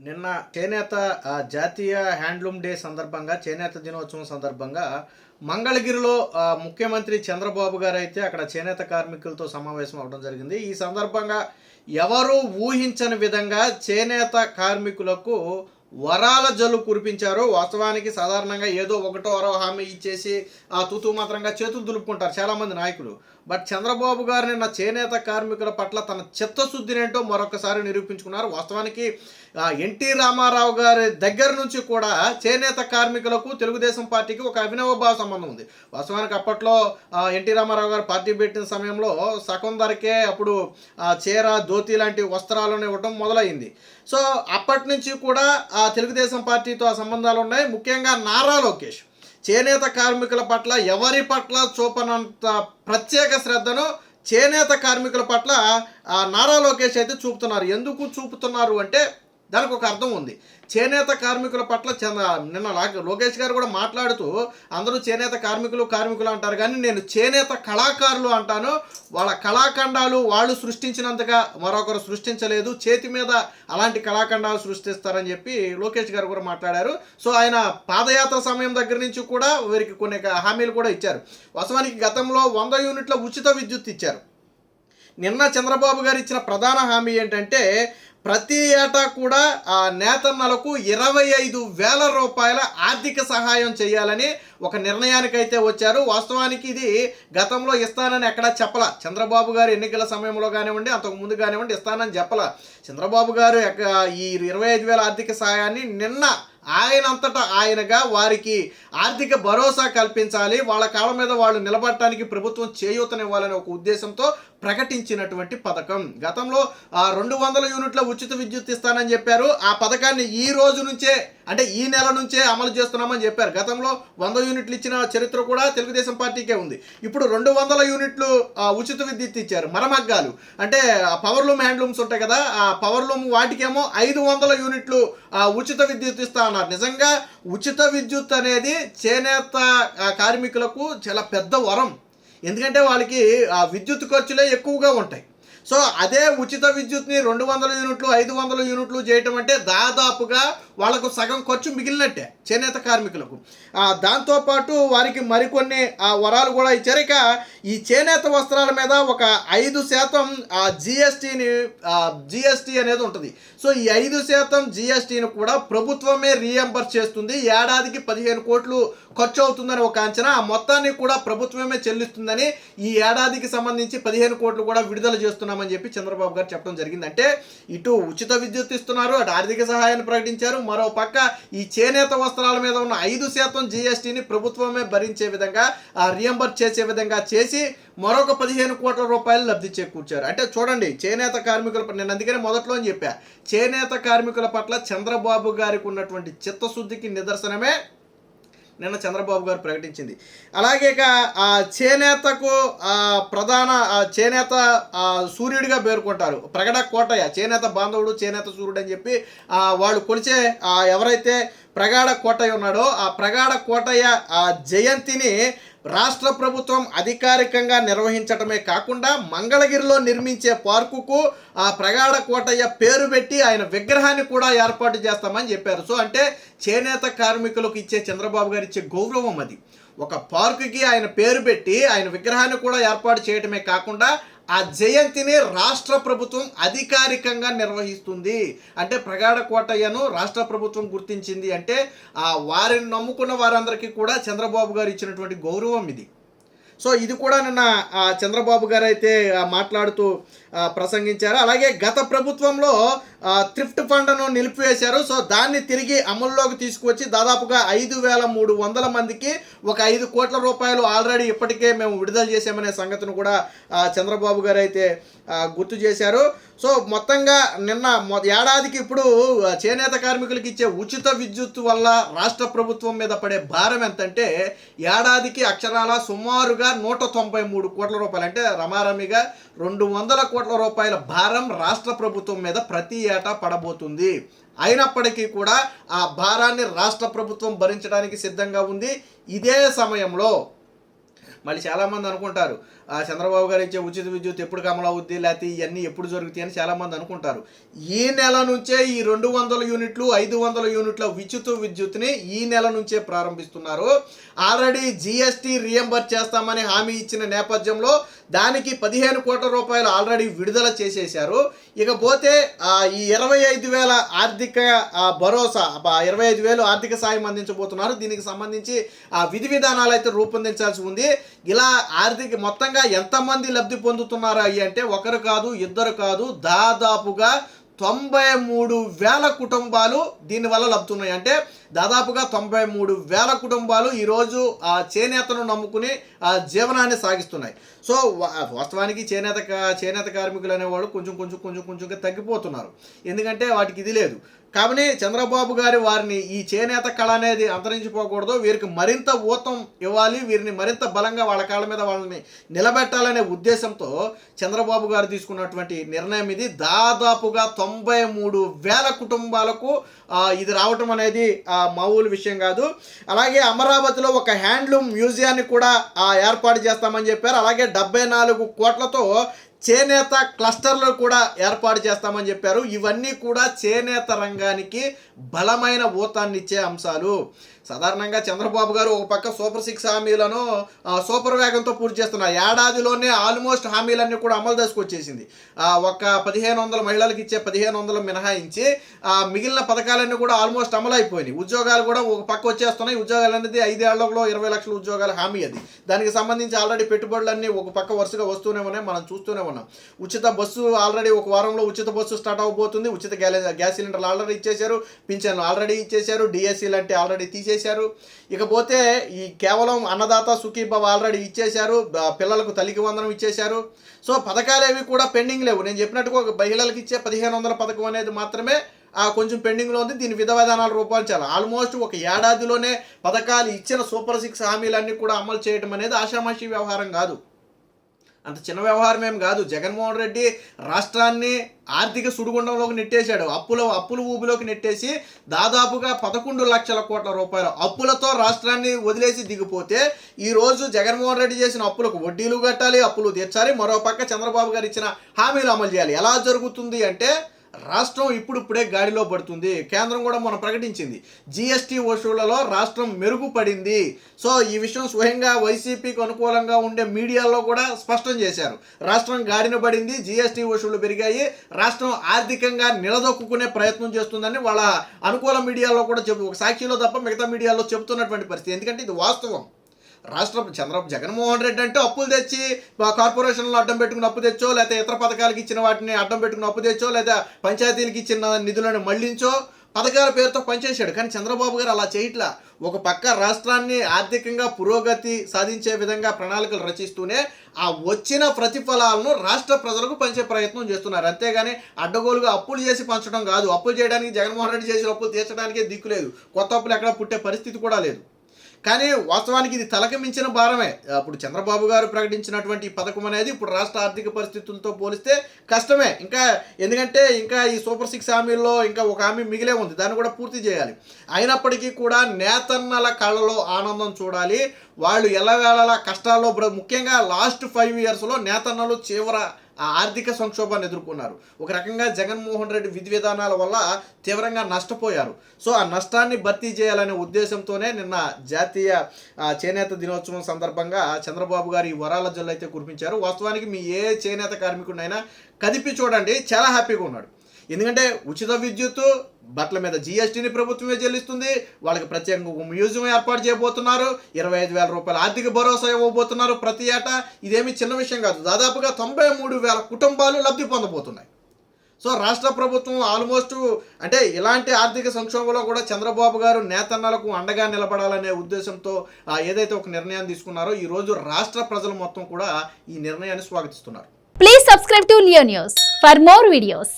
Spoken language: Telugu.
నిన్న చేనేత జాతీయ హ్యాండ్లూమ్ డే సందర్భంగా చేనేత దినోత్సవం సందర్భంగా మంగళగిరిలో ముఖ్యమంత్రి చంద్రబాబు గారు అయితే అక్కడ చేనేత కార్మికులతో సమావేశం అవడం జరిగింది. ఈ సందర్భంగా ఎవరు ఊహించని విధంగా చేనేత కార్మికులకు వరాల జల్లు కురిపించారు. వాస్తవానికి సాధారణంగా ఏదో ఒకటో వరో హామీ ఇచ్చేసి తూతూ మాత్రంగా చేతులు దులుపుకుంటారు చాలామంది నాయకులు. బట్ చంద్రబాబు గారు నిన్న చేనేత కార్మికుల పట్ల తన చిత్తశుద్ధినేంటో మరొకసారి నిరూపించుకున్నారు. వాస్తవానికి ఎన్టీ రామారావు గారి దగ్గర నుంచి కూడా చేనేత కార్మికులకు తెలుగుదేశం పార్టీకి ఒక అవినాభావ సంబంధం ఉంది. వాస్తవానికి అప్పట్లో ఎన్టీ రామారావు గారు పార్టీ పెట్టిన సమయంలో సగం ధరకే అప్పుడు చీర ధోతి లాంటి వస్త్రాలను ఇవ్వడం మొదలైంది. సో అప్పటి నుంచి కూడా తెలుగుదేశం పార్టీతో ఆ సంబంధాలు ఉన్నాయి. ముఖ్యంగా నారా లోకేష్ చేనేత కార్మికుల పట్ల ఎవరి పట్ల చూపనంత ప్రత్యేక శ్రద్ధను చేనేత కార్మికుల పట్ల నారా లోకేష్ అయితే చూపుతున్నారు. ఎందుకు చూపుతున్నారు అంటే దానికి ఒక అర్థం ఉంది. చేనేత కార్మికుల పట్ల నిన్న లోకేష్ గారు కూడా మాట్లాడుతూ అందరూ చేనేత కార్మికులు అంటారు, కానీ నేను చేనేత కళాకారులు అంటాను. వాళ్ళ కళాఖండాలు వాళ్ళు సృష్టించినంతగా మరొకరు సృష్టించలేదు, చేతి మీద అలాంటి కళాఖండాలు సృష్టిస్తారని చెప్పి లోకేష్ గారు కూడా మాట్లాడారు. సో ఆయన పాదయాత్ర సమయం దగ్గర నుంచి కూడా వీరికి కొన్ని హామీలు కూడా ఇచ్చారు. వాస్తవానికి గతంలో 100 యూనిట్ల ఉచిత విద్యుత్ ఇచ్చారు. నిన్న చంద్రబాబు గారు ఇచ్చిన ప్రధాన హామీ ఏంటంటే ప్రతి ఏటా కూడా నేతన్నలకు 25,000 రూపాయల ఆర్థిక సహాయం చేయాలని ఒక నిర్ణయానికైతే వచ్చారు. వాస్తవానికి ఇది గతంలో ఇస్తానని ఎక్కడా చెప్పలా. చంద్రబాబు గారు ఎన్నికల సమయంలో కానివ్వండి, అంతకుముందు కానివ్వండి ఇస్తానని చెప్పలా. చంద్రబాబు గారు ఈ 25,000 ఆర్థిక సహాయాన్ని నిన్న ఆయనంతటా ఆయనగా వారికి ఆర్థిక భరోసా కల్పించాలి, వాళ్ళ కాళ్ళ మీద వాళ్ళు నిలబడటానికి ప్రభుత్వం చేయూతనివ్వాలనే ఒక ఉద్దేశంతో ప్రకటించినటువంటి పథకం. గతంలో 200 యూనిట్ల ఉచిత విద్యుత్ ఇస్తానని చెప్పారు. ఆ పథకాన్ని ఈ రోజు నుంచే అంటే ఈ నెల నుంచే అమలు చేస్తున్నామని చెప్పారు. గతంలో 100 యూనిట్లు ఇచ్చిన చరిత్ర కూడా తెలుగుదేశం పార్టీకే ఉంది. ఇప్పుడు 200 యూనిట్లు ఉచిత విద్యుత్ ఇచ్చారు. మరమగ్గాలు అంటే పవర్లూమ్ హ్యాండ్లూమ్స్ ఉంటాయి కదా, ఆ పవర్లూమ్ వాటికేమో 500 యూనిట్లు ఉచిత విద్యుత్ ఇస్తా అన్నారు. నిజంగా ఉచిత విద్యుత్ అనేది చేనేత కార్మికులకు చాలా పెద్ద వరం. ఎందుకంటే వాళ్ళకి విద్యుత్ ఖర్చులే ఎక్కువగా ఉంటాయి. సో అదే ఉచిత విద్యుత్ని 200 యూనిట్లు 500 యూనిట్లు చేయటం అంటే దాదాపుగా వాళ్ళకు సగం ఖర్చు మిగిలినట్టే చేనేత కార్మికులకు. దాంతోపాటు వారికి మరికొన్ని వరాలు కూడా ఇచ్చారు. ఇక ఈ చేనేత వస్త్రాల మీద ఒక 5% జిఎస్టీ అనేది ఉంటుంది. సో ఈ 5% జిఎస్టీని కూడా ప్రభుత్వమే రీఎంబర్స్ చేస్తుంది. ఏడాదికి 15 కోట్లు ఖర్చు అవుతుందని ఒక అంచనా. ఆ మొత్తాన్ని కూడా ప్రభుత్వమే చెల్లిస్తుందని ఈ ఏడాదికి సంబంధించి 15 కోట్లు కూడా విడుదల చేస్తున్నామని చెప్పి చంద్రబాబు గారు చెప్పడం జరిగింది. అంటే ఇటు ఉచిత విద్యుత్ ఇస్తున్నారు, అటు ఆర్థిక సహాయాన్ని ప్రకటించారు. మరో పక్క ఈ చేనేత వస్త్రాల మీద ఉన్న 5% జిఎస్టీని ప్రభుత్వమే భరించే విధంగా రీఎంబర్స్ చేసే విధంగా చేసి మరొక 15 కోట్ల రూపాయలు లబ్ధి చేకూర్చారు. అంటే చూడండి, చేనేత కార్మికుల నేను అందుకనే మొదట్లో అని చెప్పా, చేనేత కార్మికుల పట్ల చంద్రబాబు గారికి ఉన్నటువంటి చిత్తశుద్ధికి నిదర్శనమే నిన్న చంద్రబాబు గారు ప్రకటించింది. అలాగే ఇక చేనేతకు ప్రధాన చేనేత సూర్యుడిగా పేర్కొంటారు ప్రగడ కోటయ్య. చేనేత బాంధవుడు, చేనేత సూర్యుడు అని చెప్పి వాళ్ళు కొలిచే ఎవరైతే ప్రగాఢ కోటయ్య ఉన్నాడో ఆ ప్రగాఢ కోటయ్య జయంతిని రాష్ట్ర ప్రభుత్వం అధికారికంగా నిర్వహించడమే కాకుండా మంగళగిరిలో నిర్మించే పార్కుకు ఆ ప్రగాఢ కోటయ్య పేరు పెట్టి ఆయన విగ్రహాన్ని కూడా ఏర్పాటు చేస్తామని చెప్పారు. సో అంటే చేనేత కార్మికులకు ఇచ్చే చంద్రబాబు గారు ఇచ్చే గౌరవం అది. ఒక పార్కుకి ఆయన పేరు పెట్టి ఆయన విగ్రహాన్ని కూడా ఏర్పాటు చేయడమే కాకుండా ఆ జయంతిని రాష్ట్ర ప్రభుత్వం అధికారికంగా నిర్వహిస్తుంది. అంటే ప్రగాఢ కోటయ్యను రాష్ట్ర ప్రభుత్వం గుర్తించింది అంటే వారిని నమ్ముకున్న వారందరికీ కూడా చంద్రబాబు గారు ఇచ్చినటువంటి గౌరవం ఇది. సో ఇది కూడా నిన్న చంద్రబాబు గారు అయితే మాట్లాడుతూ ప్రసంగించారు. అలాగే గత ప్రభుత్వంలో థ్రిఫ్ట్ ఫండ్ను నిలిపివేశారు. సో దాన్ని తిరిగి అమల్లోకి తీసుకువచ్చి దాదాపుగా 5,300 మందికి ఒక 5 కోట్ల రూపాయలు ఆల్రెడీ ఇప్పటికే మేము విడుదల చేసామనే సంగతిని కూడా చంద్రబాబు గారు అయితే గుర్తు చేశారు. సో మొత్తంగా నిన్న ఏడాదికి ఇప్పుడు చేనేత కార్మికులకి ఇచ్చే ఉచిత విద్యుత్ వల్ల రాష్ట్ర ప్రభుత్వం మీద పడే భారం ఎంతంటే ఏడాదికి అక్షరాల సుమారుగా 193 కోట్ల రూపాయలు, అంటే రమారమిగా 200 కోట్ల రూపాయల భారం రాష్ట్ర ప్రభుత్వం మీద ప్రతి ఏటా పడబోతుంది. అయినప్పటికీ కూడా ఆ భారాన్ని రాష్ట్ర ప్రభుత్వం భరించడానికి సిద్ధంగా ఉంది. ఇదే సమయంలో మళ్ళీ చాలామంది అనుకుంటారు చంద్రబాబు గారు ఇచ్చే ఉచిత విద్యుత్ ఎప్పుడు అమలవుద్ది, లేకపోతే ఇవన్నీ ఎప్పుడు జరుగుతాయి అని చాలామంది అనుకుంటారు. ఈ నెల నుంచే ఈ 200 యూనిట్లు 500 యూనిట్ల ఉచిత విద్యుత్ని ఈ నెల నుంచే ప్రారంభిస్తున్నారు. ఆల్రెడీ జీఎస్టీ రియంబర్స్ చేస్తామని హామీ ఇచ్చిన నేపథ్యంలో దానికి 15 కోట్ల రూపాయలు ఆల్రెడీ విడుదల చేసేశారు. ఇకపోతే ఈ 25,000 ఆర్థిక భరోసా 25,000 ఆర్థిక సాయం అందించబోతున్నారు. దీనికి సంబంధించి విధి విధానాలు అయితే రూపొందించాల్సి ఉంది. ఇలా ఆర్థిక మొత్తంగా ఎంతమంది లబ్ధి పొందుతున్నారు అంటే ఒకరు కాదు, ఇద్దరు కాదు, దాదాపుగా 93,000 కుటుంబాలు దీనివల్ల లబ్ధున్నాయి. అంటే దాదాపుగా 93,000 కుటుంబాలు ఈరోజు చేనేతను నమ్ముకుని జీవనాన్ని సాగిస్తున్నాయి. సో వాస్తవానికి చేనేత కార్మికులు అనేవాళ్ళు కొంచెంగా తగ్గిపోతున్నారు. ఎందుకంటే వాటికి ఇది లేదు. కాబట్టి చంద్రబాబు గారి వారిని ఈ చేనేత కళ అనేది అంతరించిపోకూడదు, వీరికి మరింత ఊతం ఇవ్వాలి, వీరిని మరింత బలంగా వాళ్ళ కాళ్ళ మీద వాళ్ళని నిలబెట్టాలనే ఉద్దేశంతో చంద్రబాబు గారు తీసుకున్నటువంటి నిర్ణయం ఇది. దాదాపుగా 93,000 కుటుంబాలకు ఇది రావటం అనేది మామూలు విషయం కాదు. అలాగే అమరావతిలో ఒక హ్యాండ్లూమ్ మ్యూజియాన్ని కూడా ఏర్పాటు చేస్తామని చెప్పారు. అలాగే 74 కోట్లతో చేనేత క్లస్టర్లు కూడా ఏర్పాటు చేస్తామని చెప్పారు. ఇవన్నీ కూడా చేనేత రంగానికి బలమైన ఊతాన్నిచ్చే అంశాలు. సాధారణంగా చంద్రబాబు గారు ఒక పక్క సూపర్ 6 హామీలను సూపర్ వేగంతో పూర్తి చేస్తున్నారు. ఏడాదిలోనే ఆల్మోస్ట్ హామీలన్నీ కూడా అమలు దశకొచ్చేసింది. ఒక 1,500 మహిళలకు ఇచ్చే 1,500 మినహాయించి మిగిలిన పథకాలన్నీ కూడా ఆల్మోస్ట్ అమలు అయిపోయినాయి. ఉద్యోగాలు కూడా ఒక పక్క వచ్చేస్తున్నాయి. ఉద్యోగాలు అనేది 5 ఏళ్లలో 20 లక్షల ఉద్యోగాల హామీ అది. దానికి సంబంధించి ఆల్రెడీ పెట్టుబడులన్నీ ఒక పక్క వరుసగా వస్తూనే ఉన్నాయి, మనం చూస్తూనే ఉన్నాం. ఉచిత బస్సు ఆల్రెడీ ఒక వారంలో ఉచిత బస్సు స్టార్ట్ అవబోతుంది. ఉచిత గ్యాస్ సిలిండర్లు ఆల్రెడీ ఇచ్చేశారు, పింఛన్లు ఆల్రెడీ ఇచ్చేశారు, డిఎస్సీలు అంటే ఆల్రెడీ తీసేశారు. ఇకపోతే ఈ కేవలం అన్నదాత సుఖీభవ ఆల్రెడీ ఇచ్చేశారు, పిల్లలకు తల్లికి వందనం ఇచ్చేశారు. సో పథకాలు ఏవి కూడా పెండింగ్ లేవు. నేను చెప్పినట్టుగా ఒక మహిళలకు ఇచ్చే 1,500 పథకం అనేది మాత్రమే కొంచెం పెండింగ్లో ఉంది. దీని విధ విధానాలు రూపొందించాలి. ఆల్మోస్ట్ ఒక ఏడాదిలోనే పథకాలు ఇచ్చిన సూపర్ 6 హామీలన్నీ కూడా అమలు చేయడం అనేది ఆషామాషి వ్యవహారం కాదు, అంత చిన్న వ్యవహారం ఏం కాదు. జగన్మోహన్ రెడ్డి రాష్ట్రాన్ని ఆర్థిక సుడిగుండంలోకి నెట్టేశాడు. అప్పుల ఊబిలోకి నెట్టేసి దాదాపుగా 11 లక్షల కోట్ల రూపాయలు అప్పులతో రాష్ట్రాన్ని వదిలేసి దిగిపోతే ఈరోజు జగన్మోహన్ రెడ్డి చేసిన అప్పులకు వడ్డీలు కట్టాలి, అప్పులు తీర్చాలి, మరోపక్క చంద్రబాబు గారు ఇచ్చిన హామీలు అమలు చేయాలి. ఎలా జరుగుతుంది అంటే రాష్ట్రం ఇప్పుడిప్పుడే గాడిలో పడుతుంది. కేంద్రం కూడా మనం ప్రకటించింది జీఎస్టీ వసూళ్లలో రాష్ట్రం మెరుగుపడింది. సో ఈ విషయం స్వయంగా వైసీపీకి అనుకూలంగా ఉండే మీడియాలో కూడా స్పష్టం చేశారు. రాష్ట్రం గాడిన పడింది, జీఎస్టీ వసూళ్లు పెరిగాయి, రాష్ట్రం ఆర్థికంగా నిలదొక్కునే ప్రయత్నం చేస్తుందని వాళ్ళ అనుకూల మీడియాలో కూడా ఒక సాక్షిలో తప్ప మిగతా మీడియాలో చెబుతున్నటువంటి పరిస్థితి. ఎందుకంటే ఇది వాస్తవం. జగన్మోహన్ రెడ్డి అంటే అప్పులు తెచ్చి కార్పొరేషన్లో అడ్డం పెట్టుకుని అప్పు తెచ్చో, లేకపోతే ఇతర పథకాలకు ఇచ్చిన వాటిని అడ్డం పెట్టుకుని అప్పు తెచ్చో, లేదా పంచాయతీలకు ఇచ్చిన నిధులను మళ్లించో పథకాల పేరుతో పనిచేశాడు. కానీ చంద్రబాబు గారు అలా చేయట్లా. ఒక పక్క రాష్ట్రాన్ని ఆర్థికంగా పురోగతి సాధించే విధంగా ప్రణాళికలు రచిస్తూనే వచ్చిన ప్రతిఫలాలను రాష్ట్ర ప్రజలకు పంచే ప్రయత్నం చేస్తున్నారు. అంతేగాని అడ్డగోలుగా అప్పులు చేసి పంచడం కాదు. అప్పులు చేయడానికి జగన్మోహన్ రెడ్డి చేసిన అప్పులు తీర్చడానికే దిక్కు లేదు. కొత్త అప్పులు ఎక్కడ పుట్టే పరిస్థితి కూడా లేదు. కానీ వాస్తవానికి ఇది తలకు మించిన భారమే. అప్పుడు చంద్రబాబు గారు ప్రకటించినటువంటి పథకం అనేది ఇప్పుడు రాష్ట్ర ఆర్థిక పరిస్థితులతో పోలిస్తే కష్టమే. ఎందుకంటే ఈ సూపర్ 6 హామీల్లో ఇంకా ఒక హామీ మిగిలే ఉంది, దాన్ని కూడా పూర్తి చేయాలి. అయినప్పటికీ కూడా నేతన్నల కళ్ళలో ఆనందం చూడాలి. వాళ్ళు ఎల్లవేళలా కష్టాల్లో ముఖ్యంగా లాస్ట్ 5 ఇయర్స్లో నేతన్నలు ఆర్థిక సంక్షోభాన్ని ఎదుర్కొన్నారు. ఒక రకంగా జగన్మోహన్ రెడ్డి విధి విధానాల వల్ల తీవ్రంగా నష్టపోయారు. సో ఆ నష్టాన్ని భర్తీ చేయాలనే ఉద్దేశంతోనే నిన్న జాతీయ చేనేత దినోత్సవం సందర్భంగా చంద్రబాబు గారు ఈ వరాల జల్లు అయితే కురిపించారు. వాస్తవానికి మీ ఏ చేనేత కార్మికుడినైనా కదిపి చూడండి, చాలా హ్యాపీగా ఉన్నాడు. ఎందుకంటే ఉచిత విద్యుత్తు, బట్టల మీద జీఎస్టీని ప్రభుత్వమే చెల్లిస్తుంది, వాళ్ళకి ప్రత్యేకంగా మ్యూజియం ఏర్పాటు చేయబోతున్నారు, 25,000 రూపాయల ఆర్థిక భరోసా ఇవ్వబోతున్నారు ప్రతి ఏటా. ఇదేమీ చిన్న విషయం కాదు. దాదాపుగా 93,000 కుటుంబాలు లబ్ధి పొందబోతున్నాయి. సో రాష్ట్ర ప్రభుత్వం ఆల్మోస్ట్ అంటే ఇలాంటి ఆర్థిక సంక్షోభంలో కూడా చంద్రబాబు గారు నేతన్నలకు అండగా నిలబడాలనే ఉద్దేశంతో ఏదైతే ఒక నిర్ణయాన్ని తీసుకున్నారో ఈరోజు రాష్ట్ర ప్రజలు మొత్తం కూడా ఈ నిర్ణయాన్ని స్వాగతిస్తున్నారు. Please subscribe to Leo News for more videos.